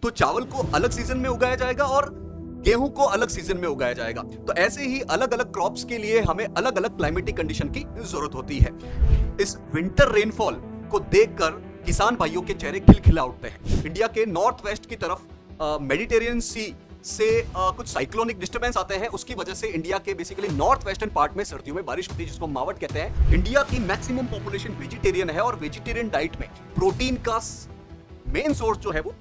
तो चावल को अलग सीजन में उगाया जाएगा और गेहूं को अलग सीजन में उगाया जाएगा। तो ऐसे ही अलग अलग क्रॉप्स के लिए हमें अलग अलग क्लाइमेटिक कंडीशन की जरूरत होती है। इस विंटर रेनफॉल को देखकर किसान भाइयों के चेहरे खिलखिला उठते हैं। इंडिया के नॉर्थ वेस्ट की तरफ मेडिटेरियन सी से कुछ साइक्लोनिक डिस्टर्बेंस आते हैं। उसकी वजह से इंडिया के बेसिकली नॉर्थ वेस्टर्न पार्ट में सर्दियों में बारिश होती है, जिसको मावट कहते हैं। इंडिया की मैक्सिमम पॉपुलेशन वेजिटेरियन है और वेजिटेरियन डाइट में प्रोटीन का मेन सोर्स जो है वो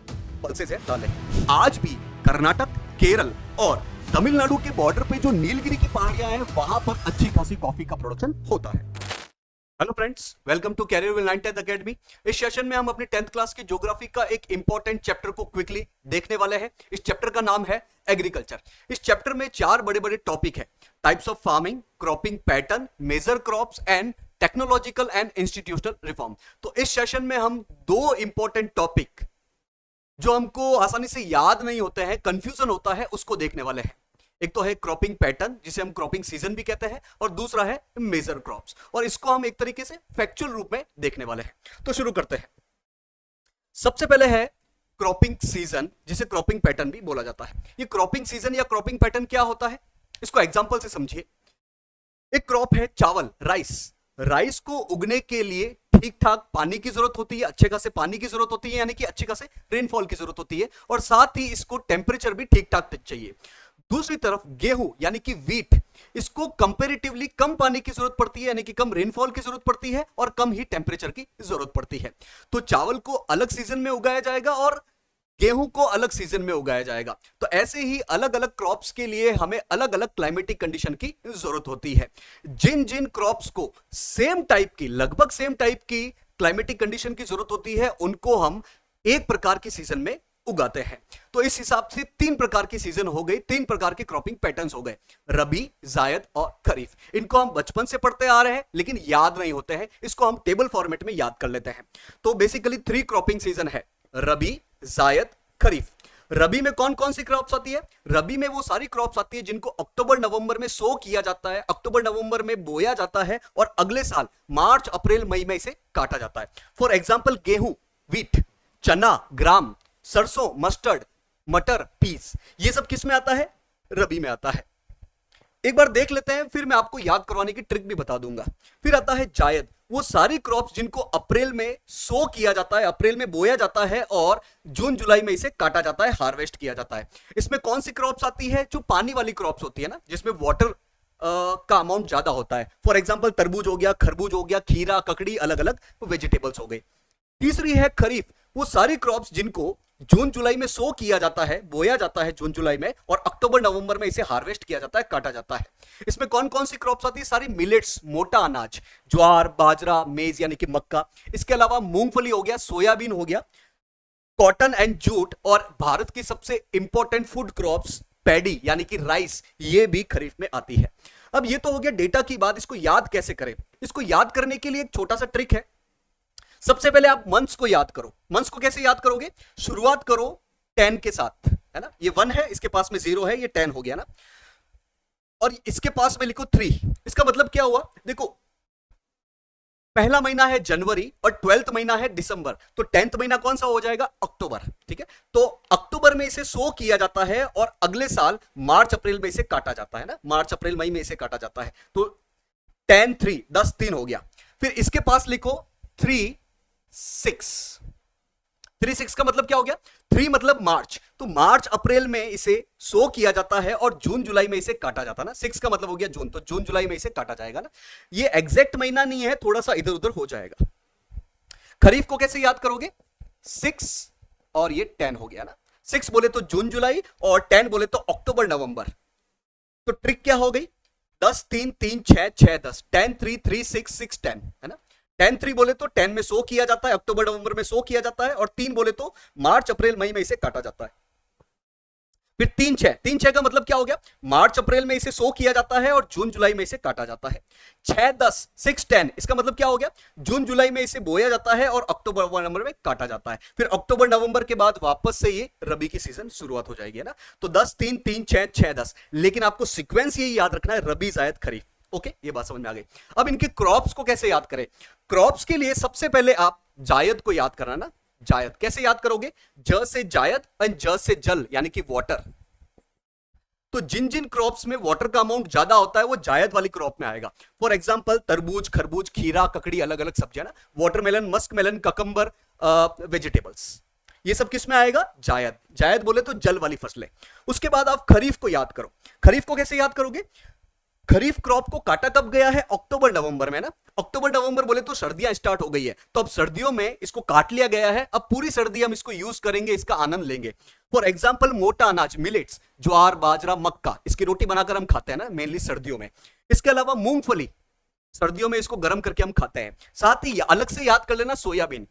पल्सेस है, दाल है। आज भी कर्नाटक, केरल और तमिलनाडु के बॉर्डर पे जो नीलगिरी की पहाड़ियां हैं, वहां पर अच्छी खासी कॉफी का प्रोडक्शन होता है। Hello friends, welcome to career with 9th academy. इस सेशन में हम अपनी 10th क्लास की ज्योग्राफी का एक इंपॉर्टेंट चैप्टर को क्विकली देखने वाले हैं। इस चैप्टर का नाम है एग्रीकल्चर। इस चैप्टर में 4 बड़े बड़े टॉपिक है: types of farming, cropping pattern, major crops and technological and institutional reform. तो इस सेशन में हम 2 इंपॉर्टेंट टॉपिक जो हमको आसानी से याद नहीं होते हैं, कंफ्यूजन होता है, उसको देखने वाले हैं। एक तो है क्रॉपिंग पैटर्न, जिसे हम क्रॉपिंग सीजन भी कहते हैं, और दूसरा है मेजर क्रॉप्स, और इसको हम एक तरीके से फैक्चुअल रूप में देखने वाले हैं। तो शुरू करते हैं। सबसे पहले है क्रॉपिंग सीजन, जिसे क्रॉपिंग पैटर्न भी बोला जाता है। ये क्रॉपिंग सीजन या क्रॉपिंग पैटर्न क्या होता है, इसको एग्जांपल से समझिए। एक क्रॉप है चावल, राइस। राइस को उगने के लिए ठीक ठाक पानी की जरूरत होती है, अच्छे खासे पानी की जरूरत होती है, यानी कि अच्छे खासे रेनफॉल की जरूरत होती है, और साथ ही इसको टेम्परेचर भी ठीक ठाक चाहिए। दूसरी तरफ गेहूं यानी कि वीट, इसको कंपैरेटिवली कम पानी की जरूरत पड़ती है, यानी कि कम रेनफॉल की जरूरत पड़ती है, और कम ही टेम्परेचर की जरूरत पड़ती है। तो चावल को अलग सीजन में उगाया जाएगा और गेहूं को अलग सीजन में उगाया जाएगा। तो ऐसे ही अलग अलग क्रॉप्स के लिए हमें अलग अलग क्लाइमेटिक कंडीशन की जरूरत होती है। जिन जिन क्रॉप्स को सेम टाइप की, लगभग सेम टाइप की क्लाइमेटिक कंडीशन की जरूरत होती है, उनको हम एक प्रकार की सीजन में उगाते हैं। तो इस हिसाब से 3 प्रकार की सीजन हो गई, 3 प्रकार के क्रॉपिंग पैटर्न्स हो गए: रबी, जायद और खरीफ। इनको हम बचपन से पढ़ते आ रहे हैं, लेकिन याद नहीं होते हैं। इसको हम टेबल फॉर्मेट में याद कर लेते हैं। तो बेसिकली 3 क्रॉपिंग सीजन है: रबी, जायद, खरीफ। रबी में कौन कौन सी क्रॉप्स आती है? रबी में वो सारी क्रॉप्स आती है जिनको अक्टूबर नवंबर में सो किया जाता है, अक्टूबर नवंबर में बोया जाता है, और अगले साल मार्च अप्रैल मई में इसे काटा जाता है। फॉर एग्जाम्पल गेहूं, वीट, चना, ग्राम, सरसों, मस्टर्ड, मटर, पीस, ये सब किस में आता है? रबी में आता है। एक बार देख लेते हैं, फिर मैं आपको याद करवाने की ट्रिक भी बता दूंगा। फिर आता है जायद, वो सारी क्रॉप्स जिनको अप्रैल में सो किया जाता है, अप्रैल में बोया जाता है, और जून जुलाई में इसे काटा जाता है, हार्वेस्ट किया जाता है। इसमें कौन सी क्रॉप्स आती है? जो पानी वाली क्रॉप्स होती है ना, जिसमें वाटर का अमाउंट ज्यादा होता है। फॉर एग्जाम्पल तरबूज हो गया, खरबूज हो गया, खीरा, ककड़ी, अलग अलग वेजिटेबल्स हो गए। तीसरी है खरीफ, वो सारी क्रॉप्स जिनको जून जुलाई में सो किया जाता है, बोया जाता है जून जुलाई में, और अक्टूबर नवंबर में इसे हार्वेस्ट किया जाता है, काटा जाता है। इसमें कौन कौन सी क्रॉप्स आती है? सारी मिलेट्स, मोटा अनाज, ज्वार, बाजरा, मेज यानी कि मक्का। इसके अलावा मूंगफली हो गया, सोयाबीन हो गया, कॉटन एंड जूट, और भारत की सबसे इंपॉर्टेंट फूड क्रॉप्स पैडी यानी कि राइस, ये भी खरीफ में आती है। अब ये तो हो गया डेटा की बात। इसको याद कैसे करें? इसको याद करने के लिए एक छोटा सा ट्रिक है। सबसे पहले आप मंथ्स को याद करो। मंथ्स को कैसे याद करोगे? शुरुआत करो 10 के साथ, है ना। ये 1 है, इसके पास में 0 है, ये 10 हो गया ना, और इसके पास में लिखो 3। इसका मतलब क्या हुआ? देखो, पहला महीना है जनवरी और 12th महीना है दिसंबर, तो 10th महीना कौन सा हो जाएगा? अक्टूबर। ठीक है, तो अक्टूबर में इसे सो किया जाता है, और अगले साल मार्च अप्रैल में इसे काटा जाता है ना, मार्च अप्रैल मई में इसे काटा जाता है। तो 10 3 10 3 हो गया। फिर इसके पास लिखो 3 6। 3 6 का मतलब क्या हो गया? 3 मतलब मार्च, तो मार्च अप्रैल में इसे सो किया जाता है और जून जुलाई में इसे काटा जाता है ना। 6 का मतलब हो गया जून, तो जून जुलाई में इसे काटा जाएगा ना। ये एग्जैक्ट महीना नहीं है, थोड़ा सा इधर उधर हो जाएगा। खरीफ को कैसे याद करोगे? 6 और ये 10 हो गया ना। 6 बोले तो जून जुलाई, और 10 बोले तो अक्टूबर नवंबर। तो ट्रिक क्या हो गई? 10 3 3 6 6 10, 10 3 3 6 6 10, है ना। 10 3 बोले तो 10 में सो किया जाता है, अक्टूबर नवंबर में सो किया जाता है, और 3 बोले तो मार्च अप्रैल मई में इसे काटा जाता है। फिर 3 6, 3 6 का मतलब क्या हो गया? मार्च अप्रैल में इसे सो किया जाता है और जून जुलाई में इसे काटा जाता है। 6 10 6 10, इसका मतलब क्या हो गया? जून जुलाई में इसे बोया जाता है और अक्टूबर नवंबर में काटा जाता है। फिर अक्टूबर नवंबर के बाद वापस से ये रबी की सीजन शुरुआत हो जाएगी, है ना। तो 10 3 3 6 6 10, लेकिन आपको सीक्वेंस यही याद रखना है, रबी, जायद, खरीफ। ओके, ये बात समझ में आ गई। अब इनके क्रॉप्स को कैसे याद करें? क्रॉप्स के लिए सबसे पहले आप जायद को याद करना ना। जायद। कैसे याद करोगे? ज से जायद और ज से जल यानी कि वाटर। तो जिन जिन क्रॉप्स में वाटर का अमाउंट ज्यादा होता है वो जायद वाली क्रॉप में आएगा। फॉर एग्जांपल तरबूज, खरबूज, खीरा, ककड़ी, अलग अलग सब्जियां ना, watermelon, muskmelon, cucumber, vegetables, ये सब किस में आएगा? जायद। जायद बोले तो जल वाली फसलें। उसके बाद आप खरीफ को याद करो। खरीफ को कैसे याद करोगे? खरीफ क्रॉप को काटा कब गया है? अक्टूबर नवंबर में ना। अक्टूबर नवंबर बोले तो सर्दियां स्टार्ट हो गई है, तो अब सर्दियों में इसको काट लिया गया है। अब पूरी सर्दी हम इसको यूज करेंगे, इसका आनंद लेंगे। फॉर एग्जाम्पल मोटा अनाज, मिलेट्स, ज्वार, बाजरा, मक्का, इसकी रोटी बनाकर हम खाते हैं ना, मेनली सर्दियों में। इसके अलावा मूंगफली, सर्दियों में इसको गर्म करके हम खाते हैं। साथ ही अलग से याद कर लेना सोयाबीन।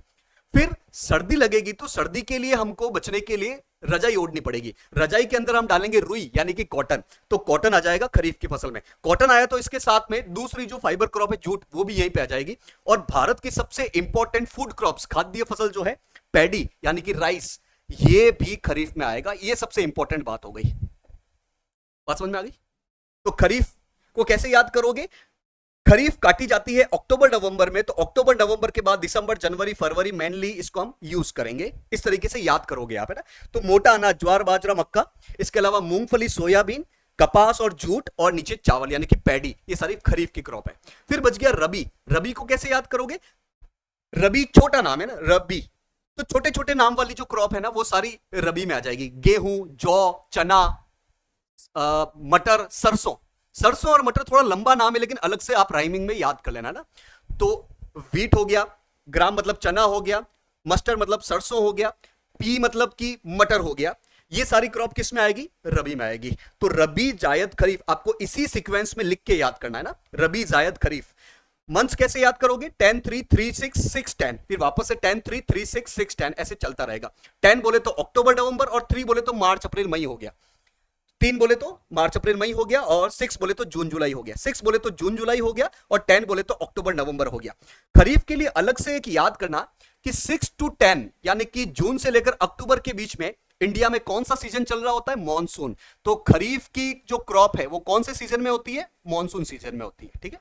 फिर सर्दी लगेगी तो सर्दी के लिए हमको बचने के लिए रजाई ओढ़नी पड़ेगी। रजाई के अंदर हम डालेंगे रुई यानी कि कॉटन, तो कॉटन आ जाएगा खरीफ की फसल में। कॉटन आया तो इसके साथ में दूसरी जो फाइबर क्रॉप है जूट, वो भी यहीं पे आ जाएगी। और भारत की सबसे इंपॉर्टेंट फूड क्रॉप्स, खाद्य फसल जो है पैडी यानी कि राइस, ये भी खरीफ में आएगा। ये सबसे इंपॉर्टेंट बात हो गई। बात समझ में आ गई? तो खरीफ को कैसे याद करोगे? खरीफ काटी जाती है अक्टूबर नवंबर में, तो अक्टूबर नवंबर के बाद दिसंबर, जनवरी, फरवरी मेनली इसको हम यूज करेंगे। इस तरीके से याद करोगे आप, है ना। तो मोटा अनाज, ज्वार, बाजरा, मक्का, इसके अलावा मूंगफली, सोयाबीन, कपास और जूट, और नीचे चावल यानी कि पैडी, ये सारी खरीफ की क्रॉप है। फिर बच गया रबी। रबी को कैसे याद करोगे? रबी छोटा नाम है ना, रबी, तो छोटे छोटे नाम वाली जो क्रॉप है ना वो सारी रबी में आ जाएगी। गेहूं, जौ, चना, मटर, सरसों। सरसों और मटर थोड़ा लंबा नाम है, लेकिन अलग से आप राइमिंग में याद कर लेना ना। तो वीट हो गया, ग्राम मतलब चना हो गया, मस्टर्ड मतलब सरसों हो गया, पी मतलब कि मटर हो गया। ये सारी क्रॉप किस में आएगी? रबी में आएगी। तो रबी, जायद, खरीफ आपको इसी सीक्वेंस में लिख के याद करना है ना, रबी, जायद, खरीफ। मंथ्स कैसे याद करोगे? 10, 3, 3, 6, 6, 10, फिर वापस से 10, 3, 3, 6, 6, 10, ऐसे चलता रहेगा। 10 बोले तो अक्टूबर नवंबर, और 3 बोले तो मार्च अप्रैल मई हो गया। 3 बोले तो मार्च अप्रैल मई हो गया, और 6 बोले तो जून जुलाई हो गया। 6 बोले तो जून जुलाई हो गया, और 10 बोले तो अक्टूबर नवंबर हो गया। खरीफ के लिए अलग से एक याद करना कि 6 to 10 यानी कि जून से लेकर अक्टूबर के बीच में इंडिया में कौन सा सीजन चल रहा होता है? मॉनसून। तो खरीफ की जो क्रॉप है वो कौन से सीजन में होती है? मॉनसून सीजन में होती है, ठीक है।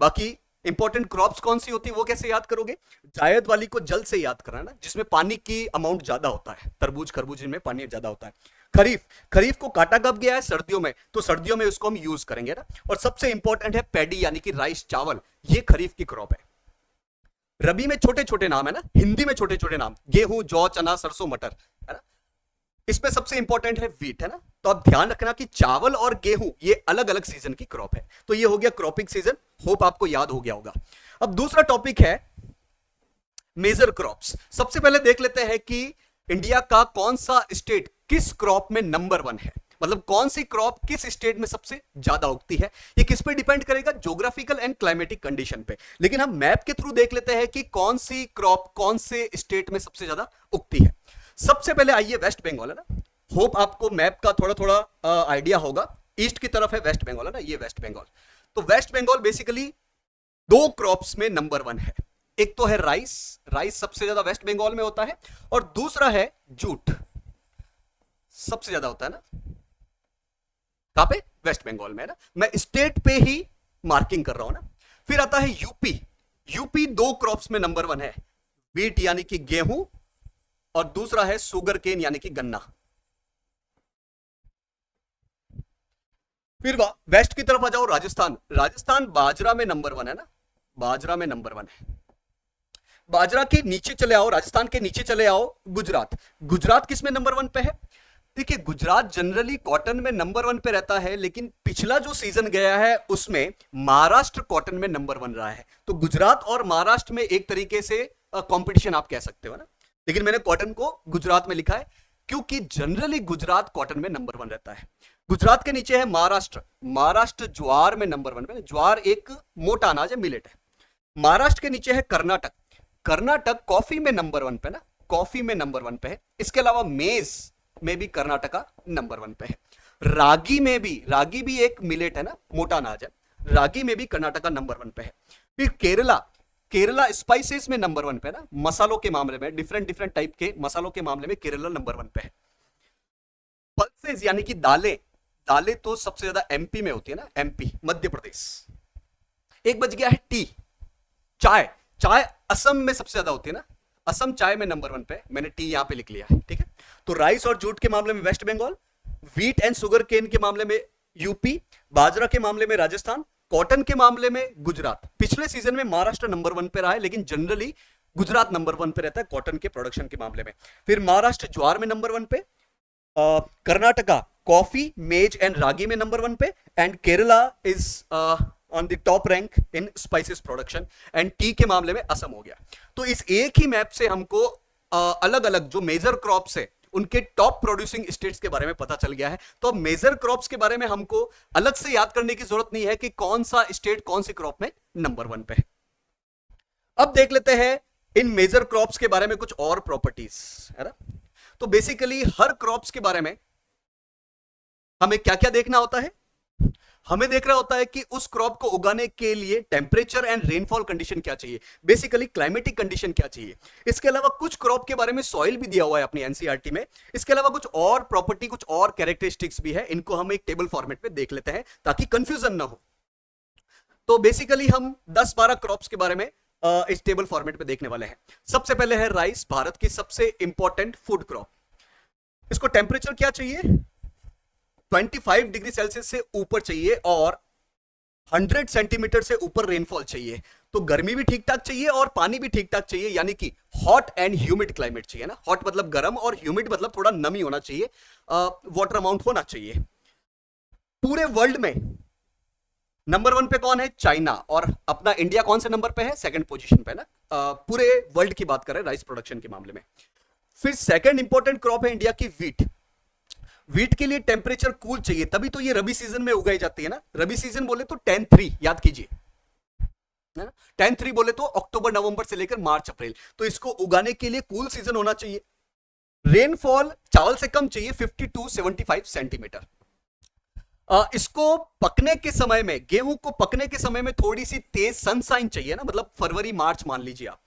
बाकी इंपॉर्टेंट क्रॉप्स कौन सी होती है वो कैसे याद करोगे? जायद वाली को जल से याद करना, जिसमें पानी की अमाउंट ज्यादा होता है, तरबूज, खरबूज, इनमें पानी ज्यादा होता है। खरीफ, खरीफ को काटा कब गया है? सर्दियों में, तो सर्दियों में उसको हम यूज करेंगे ना। और सबसे इंपॉर्टेंट है पैडी यानी कि राइस, चावल, ये खरीफ की क्रॉप है। रबी में छोटे छोटे नाम है ना, हिंदी में छोटे छोटे नाम, गेहूं, जौ, चना, सरसों, मटर, है ना। इसमें सबसे इंपॉर्टेंट है वीट, है ना। तो आप ध्यान रखना कि चावल और गेहूं ये अलग अलग सीजन की क्रॉप है। तो ये हो गया क्रॉपिंग सीजन, होप आपको याद हो गया होगा। अब दूसरा टॉपिक है मेजर क्रॉप्स। सबसे पहले देख लेते हैं कि इंडिया का कौन सा स्टेट किस क्रॉप में नंबर 1 है, मतलब कौन सी क्रॉप किस स्टेट में सबसे ज्यादा उगती है। ये किस पे डिपेंड करेगा? ज्योग्राफिकल एंड क्लाइमेटिक कंडीशन पे। लेकिन हम मैप के थ्रू देख लेते हैं कि कौन सी क्रॉप कौन से स्टेट में सबसे ज्यादा उगती है। सबसे पहले आइए वेस्ट बंगाल, है ना। होप आपको मैप का थोड़ा थोड़ा आइडिया होगा। ईस्ट की तरफ है वेस्ट बंगाल, है ना, ये वेस्ट बंगाल। तो वेस्ट बंगाल बेसिकली 2 क्रॉप्स में नंबर 1 है। एक तो है राइस, राइस सबसे ज्यादा वेस्ट बंगाल में होता है, और दूसरा है जूट, सबसे ज्यादा होता है ना कहां पे? वेस्ट बंगाल में, है ना। मैं स्टेट पे ही मार्किंग कर रहा हूं ना। फिर आता है यूपी। यूपी 2 क्रॉप्स में नंबर 1 है, वीट यानी कि गेहूं, और दूसरा है सुगर केन यानी कि गन्ना। फिर वेस्ट की तरफ आ जाओ, राजस्थान। राजस्थान बाजरा में नंबर 1 है ना, बाजरा में नंबर 1 है। बाजरा के नीचे चले आओ, राजस्थान के नीचे चले आओ, गुजरात। गुजरात किस में नंबर 1 पे है? देखिए गुजरात जनरली कॉटन में नंबर 1 पे रहता है, लेकिन पिछला जो सीजन गया है उसमें महाराष्ट्र कॉटन में नंबर 1 रहा है। तो गुजरात और महाराष्ट्र में एक तरीके से कंपटीशन आप कह सकते हो ना, लेकिन मैंने कॉटन को गुजरात में लिखा है क्योंकि जनरली गुजरात कॉटन में नंबर 1 रहता है। गुजरात के नीचे है महाराष्ट्र। महाराष्ट्र ज्वार में नंबर 1 पे, ज्वार एक मोटा अनाज है, मिलेट है। महाराष्ट्र के नीचे है कर्नाटक। कर्नाटक कॉफी में नंबर 1 पे ना, कॉफी में नंबर 1 पे है। इसके अलावा मेज में भी कर्नाटका नंबर 1 पे है। रागी में भी, रागी भी एक मिलेट है ना, मोटा अनाज है, रागी में भी कर्नाटका नंबर 1 पे है। फिर केरला, केरला स्पाइसेस में नंबर 1 पे ना, मसालों के मामले में, डिफरेंट डिफरेंट टाइप के मसालों के मामले में केरला नंबर 1 पे है। पल्सेस यानी कि दालें, दालें तो सबसे ज्यादा एमपी में होती है ना, एमपी, मध्य प्रदेश। एक बच गया है टी, चाय। चाय असम में सबसे ज्यादा होती है ना, असम चाय में नंबर 1 पे, मैंने टी यहां पे लिख लिया है, ठीक है। तो राइस और जूट के मामले में West Bengal, wheat and sugarcane के मामले में यूपी, बाजरा के मामले में राजस्थान, कॉटन के मामले में गुजरात। पिछले सीजन में महाराष्ट्र नंबर 1 पे रहा है, लेकिन जनरली गुजरात नंबर 1 पे रहता है कॉटन के प्रोडक्शन के मामले में। फिर महाराष्ट्र ज्वार में नंबर 1 पे, कर्नाटका कॉफी, मेज एंड रागी में नंबर 1 पे, and Kerala is on the top rank in spices production, and T के मामले में असम हो गया। तो इस एक ही मैप से हमको अलग अलग जो मेजर क्रॉप्स है उनके टॉप प्रोड्यूसिंग स्टेट्स के बारे में पता चल गया है। तो अब मेजर क्रॉप्स के बारे में हमको अलग से याद करने की जरूरत नहीं है कि कौन सा स्टेट कौन सी क्रॉप में नंबर 1 पे है। अब देख लेते हैं इन मेजर क्रॉप्स के बारे में कुछ और प्रॉपर्टीज, है ना। तो बेसिकली हर क्रॉप्स के बारे में हमें क्या क्या देखना होता है, हमें देखना होता है कि उस क्रॉप को उगाने के लिए टेम्परेचर एंड रेनफॉल कंडीशन क्या चाहिए, बेसिकली क्लाइमेटिक कंडीशन क्या चाहिए। इसके अलावा कुछ क्रॉप के बारे में सॉइल भी दिया हुआ है अपनी एनसीईआरटी में। इसके अलावा कुछ और प्रॉपर्टी, कुछ और कैरेक्टरिस्टिक्स भी है, इनको हम एक टेबल फॉर्मेट में देख लेते हैं ताकि कंफ्यूजन ना हो। तो बेसिकली हम 10-12 क्रॉप्स के बारे में इस टेबल फॉर्मेट में देखने वाले हैं। सबसे पहले है राइस, भारत की सबसे इंपॉर्टेंट फूड क्रॉप। इसको टेम्परेचर क्या चाहिए, 25 डिग्री सेल्सियस से ऊपर चाहिए और 100 सेंटीमीटर से ऊपर रेनफॉल चाहिए। तो गर्मी भी ठीक ठाक चाहिए और पानी भी ठीक ठाक चाहिए, यानी कि हॉट एंड ह्यूमिड क्लाइमेट चाहिए ना। हॉट मतलब गर्म और ह्यूमिड मतलब थोड़ा नमी होना चाहिए, वाटर अमाउंट होना चाहिए। पूरे वर्ल्ड में नंबर 1 पे कौन है, चाइना, और अपना इंडिया कौन से नंबर पे है, सेकंड पोजीशन पे ना। पूरे वर्ल्ड की बात करें राइस प्रोडक्शन के मामले में। फिर सेकंड इंपॉर्टेंट क्रॉप है इंडिया की व्हीट। व्हीट के लिए टेम्परेचर कूल चाहिए, तभी तो ये रबी सीजन में उगाई जाती है ना। रबी सीजन बोले तो 10-3 याद कीजिए, है ना। 10-3 बोले तो अक्टूबर नवंबर से लेकर मार्च अप्रैल। तो इसको उगाने के लिए कूल सीजन होना चाहिए। रेनफॉल चावल से कम चाहिए, 50 to 75 सेंटीमीटर। इसको पकने के समय में, गेहूं को पकने के समय में थोड़ी सी तेज सनशाइन चाहिए ना, मतलब फरवरी मार्च मान लीजिए आप।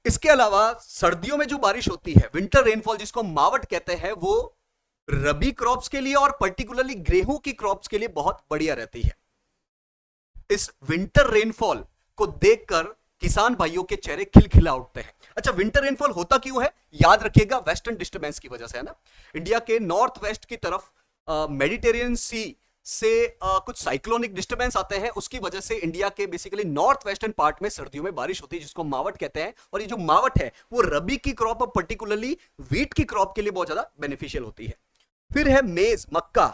इसके अलावा सर्दियों में जो बारिश होती है, विंटर रेनफॉल जिसको मावट कहते हैं, वो रबी क्रॉप्स के लिए और पर्टिकुलरली गेहूं की क्रॉप्स के लिए बहुत बढ़िया रहती है। इस विंटर रेनफॉल को देखकर किसान भाइयों के चेहरे खिलखिला उठते हैं। अच्छा, विंटर रेनफॉल होता क्यों है, याद रखिएगा वेस्टर्न डिस्टर्बेंस की वजह से, है ना। इंडिया के नॉर्थ वेस्ट की तरफ मेडिटेरियन सी से कुछ साइक्लोनिक डिस्टर्बेंस आते हैं, उसकी वजह से इंडिया के बेसिकली नॉर्थ वेस्टर्न पार्ट में सर्दियों में बारिश होती है, जिसको मावट कहते हैं। और ये जो मावट है वो रबी की क्रॉप और पर्टिकुलरली व्हीट की क्रॉप के लिए बहुत ज्यादा बेनिफिशियल होती है। फिर है मेज, मक्का।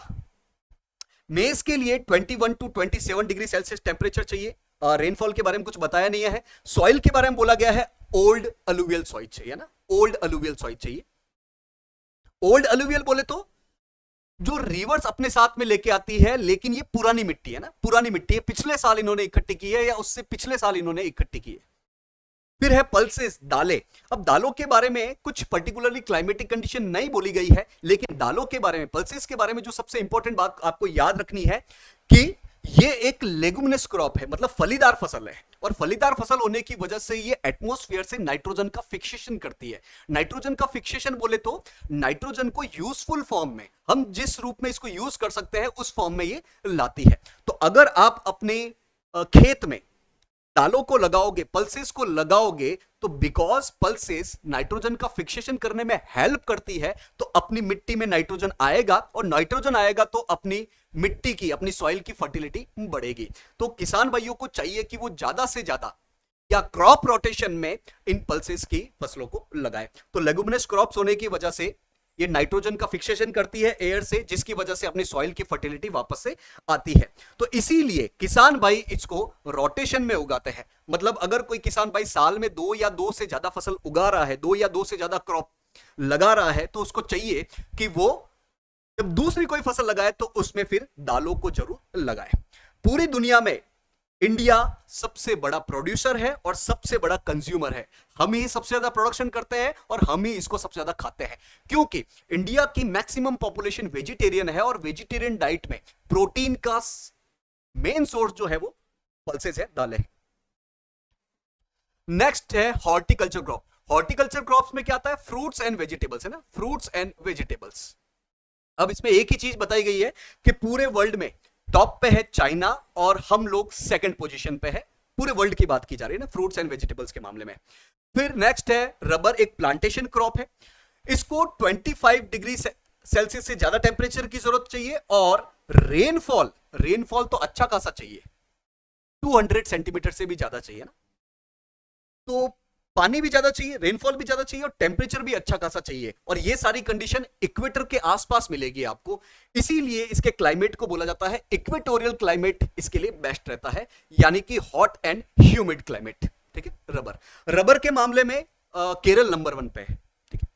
मेज के लिए 21 to 27 डिग्री सेल्सियस टेम्परेचर चाहिए। रेनफॉल के बारे में कुछ बताया नहीं है। सॉइल के बारे में बोला गया है ओल्ड अलुवियल सॉइल चाहिए ना, ओल्ड अलुवियल सॉइल चाहिए। ओल्ड अलुवियल बोले तो जो रिवर्स अपने साथ में लेके आती है, लेकिन ये पुरानी मिट्टी है ना, पुरानी मिट्टी है, पिछले साल इन्होंने इकट्ठी की है या उससे पिछले साल इन्होंने इकट्ठी की है। फिर है पल्सेस, दालें। अब दालों के बारे में कुछ पर्टिकुलरली क्लाइमेटिक कंडीशन नहीं बोली गई है, लेकिन दालों के बारे में, पल्सेस के बारे में जो सबसे इंपॉर्टेंट बात आपको याद रखनी है कि ये एक लेगुमिनस क्रॉप है, मतलब फलीदार फसल है। और फलीदार फसल होने की वजह से ये एटमॉस्फेयर से नाइट्रोजन का फिक्सेशन करती है। नाइट्रोजन का फिक्सेशन बोले तो नाइट्रोजन को यूजफुल फॉर्म में, हम जिस रूप में इसको यूज कर सकते हैं उस फॉर्म में ये लाती है। तो अगर आप अपने खेत में दालों को लगाओगे, पल्सेस को लगाओगे, तो बिकॉज पल्सेस नाइट्रोजन का फिक्सेशन करने में हेल्प करती है, तो अपनी मिट्टी में नाइट्रोजन आएगा, और नाइट्रोजन आएगा तो अपनी मिट्टी की, अपनी सॉइल की फर्टिलिटी बढ़ेगी। तो किसान भाइयों को चाहिए कि वो ज्यादा से ज्यादा या क्रॉप रोटेशन में इन पल्सेस की फसलों को लगाए। तो लेगुमिनस क्रॉप्स होने की वजह से ये नाइट्रोजन का फिक्सेशन करती है एयर से, जिसकी वजह से अपनी सॉइल की फर्टिलिटी वापस से आती है। तो इसीलिए किसान भाई इसको रोटेशन में उगाते हैं। मतलब अगर कोई किसान भाई साल में 2 या 2 से ज्यादा फसल उगा रहा है, 2 या 2 से ज्यादा क्रॉप लगा रहा है, तो उसको चाहिए कि वो जब दूसरी कोई फसल लगाए तो उसमें फिर दालों को जरूर लगाए। पूरी दुनिया में इंडिया सबसे बड़ा प्रोड्यूसर है और सबसे बड़ा कंज्यूमर है। हम ही सबसे ज्यादा प्रोडक्शन करते हैं और हम ही इसको सबसे ज्यादा खाते हैं, क्योंकि इंडिया की मैक्सिमम पॉपुलेशन वेजिटेरियन है, और वेजिटेरियन डाइट में प्रोटीन का मेन सोर्स जो है वो पल्सेस है, दालें। नेक्स्ट है हॉर्टिकल्चर क्रॉप। हॉर्टिकल्चर क्रॉप्स में क्या आता है, फ्रूट्स एंड वेजिटेबल्स, है ना, फ्रूट्स एंड वेजिटेबल्स। अब इसमें एक ही चीज बताई गई है कि पूरे वर्ल्ड में टॉप पे है चाइना और हम लोग सेकंड पोजीशन पे है पूरे वर्ल्ड की बात की जा रही है ना, फ्रूट्स एंड वेजिटेबल्स के मामले में। फिर नेक्स्ट है रबर, एक प्लांटेशन क्रॉप है। इसको 25 डिग्री सेल्सियस से ज्यादा टेम्परेचर की जरूरत चाहिए और रेनफॉल तो अच्छा खासा चाहिए, 200 सेंटीमीटर से भी ज्यादा चाहिए ना। तो पानी भी ज्यादा चाहिए, रेनफॉल भी ज्यादा चाहिए और टेम्परेचर भी अच्छा खासा चाहिए, और ये सारी कंडीशन इक्वेटर के आसपास मिलेगी आपको। इसीलिए इसके क्लाइमेट को बोला जाता है इक्वेटोरियल क्लाइमेट, इसके लिए बेस्ट रहता है, यानी कि हॉट एंड ह्यूमिड क्लाइमेट। ठीक है, रबर के मामले में केरल नंबर 1 पे है। ठीक है,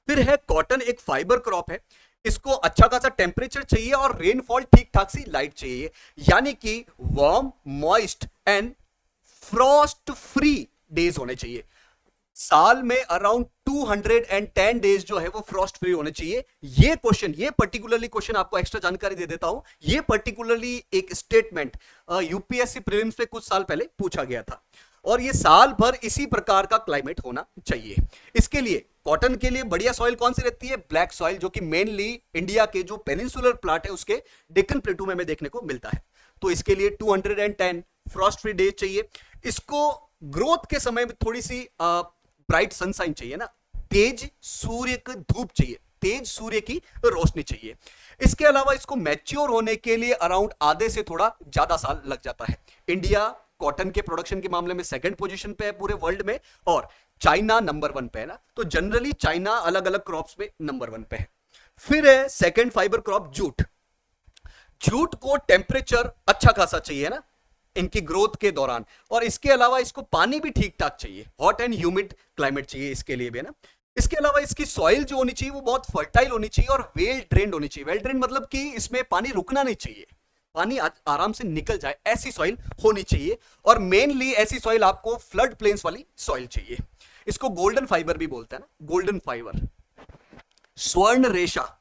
फिर है कॉटन, एक फाइबर क्रॉप है। इसको अच्छा खासा टेम्परेचर चाहिए और रेनफॉल ठीक ठाक सी लाइट चाहिए, यानी कि warm, moist and Frost free days होने चाहिए। साल में अराउंड 210 डेज जो है वो फ्रॉस्ट फ्री होने चाहिए। ये पर्टिकुलरली क्वेश्चन आपको एक्स्ट्रा जानकारी दे देता हूं, ये पर्टिकुलरली एक स्टेटमेंट यूपीएससी प्रीलिम्स पे कुछ साल पहले पूछा गया था, और ये साल भर इसी प्रकार का क्लाइमेट होना चाहिए। इसके लिए कॉटन के लिए बढ़िया सॉइल कौन सी रहती है? ब्लैक सॉइल, जो कि मेनली इंडिया के जो पेनिनसुलर प्लाट है उसके डेक्कन प्लेटू में देखने को मिलता है। तो इसके लिए 210 फ्रॉस्ट फ्री डेज चाहिए। इसको ग्रोथ के समय में थोड़ी सी ब्राइट सनशाइन चाहिए ना, तेज सूर्य की धूप चाहिए, तेज सूर्य की रोशनी चाहिए। इसके अलावा इसको मैच्योर होने के लिए अराउंड आधे से थोड़ा ज्यादा साल लग जाता है। इंडिया कॉटन के प्रोडक्शन के मामले में सेकंड पोजीशन पे है पूरे वर्ल्ड में, और चाइना नंबर 1 पे है ना। तो जनरली चाइना अलग अलग क्रॉप्स में नंबर 1 पे है। फिर है second fibre crop jute. Jute को टेम्परेचर अच्छा खासा चाहिए ना इनकी ग्रोथ के दौरान, और इसके अलावा इसको पानी भी ठीक ठाक चाहिए, हॉट एंड ह्यूमिड क्लाइमेट चाहिए इसके लिए भी ना। इसके अलावा इसकी सॉइल जो होनी चाहिए वो बहुत फर्टाइल होनी चाहिए और वेल ड्रेन्ड होनी चाहिए। वेल ड्रेन्ड मतलब कि इसमें पानी रुकना नहीं चाहिए, पानी आराम से निकल जाए, ऐसी सॉइल होनी चाहिए। और मेनली ऐसी सॉइल आपको फ्लड प्लेन्स वाली सॉइल चाहिए। इसको गोल्डन फाइबर भी बोलते हैं ना, गोल्डन फाइबर, स्वर्ण रेशा।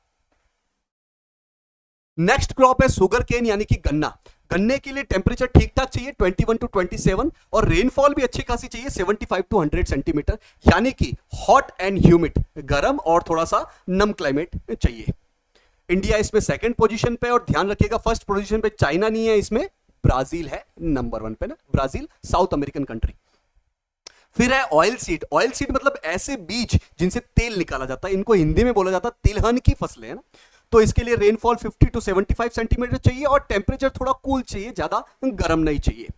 नेक्स्ट क्रॉप है सुगर केन यानी कि गन्ना। गन्ने के लिए टेम्परेचर ठीक ठाक चाहिए 21 to 27, और रेनफॉल भी अच्छी खासी चाहिए 75 to 100 सेंटीमीटर, यानी कि हॉट एंड ह्यूमिड, गर्म और थोड़ा सा नम क्लाइमेट चाहिए। इंडिया इसमें सेकंड पोजीशन पे, और ध्यान रखिएगा फर्स्ट पोजीशन पे चाइना नहीं है, इसमें ब्राजील है नंबर 1 पे ना, ब्राजील साउथ अमेरिकन कंट्री। फिर है ऑयल सीड। ऑयल सीड मतलब ऐसे बीज जिनसे तेल निकाला जाता है, इनको हिंदी में बोला जाता है तिलहन की फसलें है ना। तो इसके लिए रेनफॉल 50 to 75 सेंटीमीटर चाहिए और टेम्परेचर थोड़ा कूल चाहिए, ज्यादा गर्म नहीं चाहिए।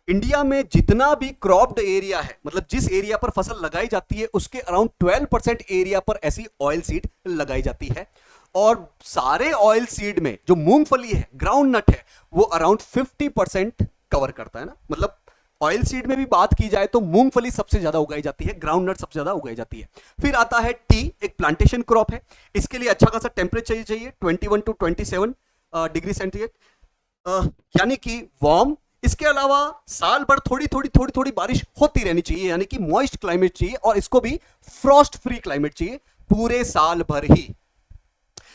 इंडिया में जितना भी क्रॉप्ड एरिया है, मतलब जिस एरिया पर फसल लगाई जाती है उसके अराउंड 12% एरिया पर ऐसी ऑयल सीड लगाई जाती है, और सारे ऑयल सीड में जो मूंगफली है, ग्राउंड नट है, वो अराउंड 50% कवर करता है ना। मतलब ऑयल सीड में भी बात की जाए तो मूंगफली सबसे ज्यादा उगाई जाती है, ग्राउंड नट सबसे ज्यादा उगाई जाती है। फिर आता है टी, एक प्लांटेशन क्रॉप है। इसके लिए अच्छा खासा टेम्परेचर चाहिए 21 to 27 डिग्री सेंटीग्रेड, यानी कि वार्म। इसके अलावा साल भर थोड़ी थोड़ी बारिश होती रहनी चाहिए, यानी कि मॉइस्ट क्लाइमेट चाहिए, और इसको भी फ्रॉस्ट फ्री क्लाइमेट चाहिए पूरे साल भर ही।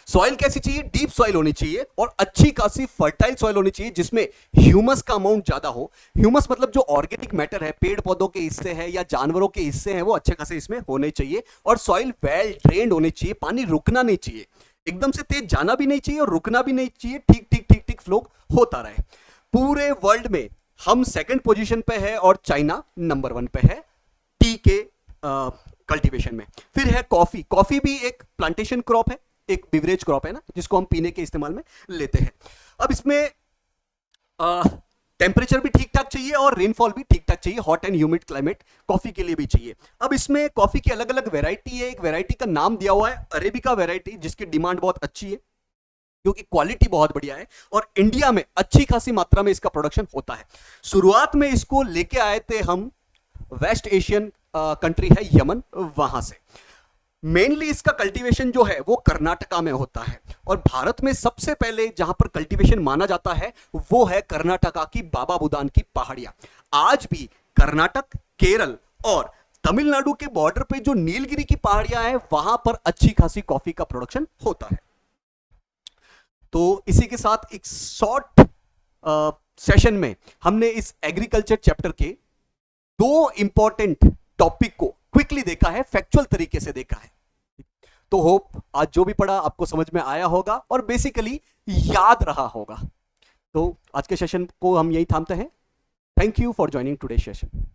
सॉइल कैसी चाहिए? डीप सॉइल होनी चाहिए और अच्छी खासी फर्टाइल सॉइल होनी चाहिए, जिसमें ह्यूमस का अमाउंट ज्यादा हो। ह्यूमस मतलब जो ऑर्गेनिक मैटर है, पेड़ पौधों के हिस्से हैं या जानवरों के हिस्से हैं, वो अच्छे खासे इसमें होने चाहिए। और सॉइल वेल ड्रेन्ड होनी चाहिए, पानी रुकना नहीं चाहिए, एकदम से तेज जाना भी नहीं चाहिए और रुकना भी नहीं चाहिए, ठीक ठीक फ्लो होता रहे। पूरे वर्ल्ड में हम सेकंड पोजीशन पे है और चाइना नंबर 1 पे है टी के कल्टीवेशन में। फिर है कॉफी। कॉफी भी एक प्लांटेशन क्रॉप है, एक बिवरेज क्रॉप है ना, जिसको हम पीने के इस्तेमाल में लेते हैं। अब इसमें टेम्परेचर भी ठीक ठाक चाहिए और रेनफॉल भी ठीक ठाक चाहिए, hot and humid climate coffee के लिए भी चाहिए। अब इसमें कॉफी की अलग अलग वैरायटी है। एक वैरायटी का नाम दिया हुआ है अरेबिका वैरायटी, जिसकी डिमांड बहुत अच्छी है क्योंकि क्वालिटी बहुत बढ़िया है और इंडिया में अच्छी खासी मात्रा में इसका प्रोडक्शन होता है। शुरुआत में इसको लेके आए थे हम, वेस्ट एशियन कंट्री है यमन, वहां से। मेनली इसका कल्टीवेशन जो है वो कर्नाटका में होता है, और भारत में सबसे पहले जहां पर कल्टीवेशन माना जाता है वो है कर्नाटका की बाबा बुदान की पहाड़ियां। आज भी कर्नाटक, केरल और तमिलनाडु के बॉर्डर पे जो नीलगिरी की पहाड़ियां हैं, वहां पर अच्छी खासी कॉफी का प्रोडक्शन होता है। तो इसी के साथ एक शॉर्ट सेशन में हमने इस एग्रीकल्चर चैप्टर के 2 इंपॉर्टेंट टॉपिक को क्विकली देखा है, फैक्चुअल तरीके से देखा है। तो होप आज जो भी पढ़ा आपको समझ में आया होगा और बेसिकली याद रहा होगा। तो आज के सेशन को हम यही थामते हैं। Thank you for joining today's session.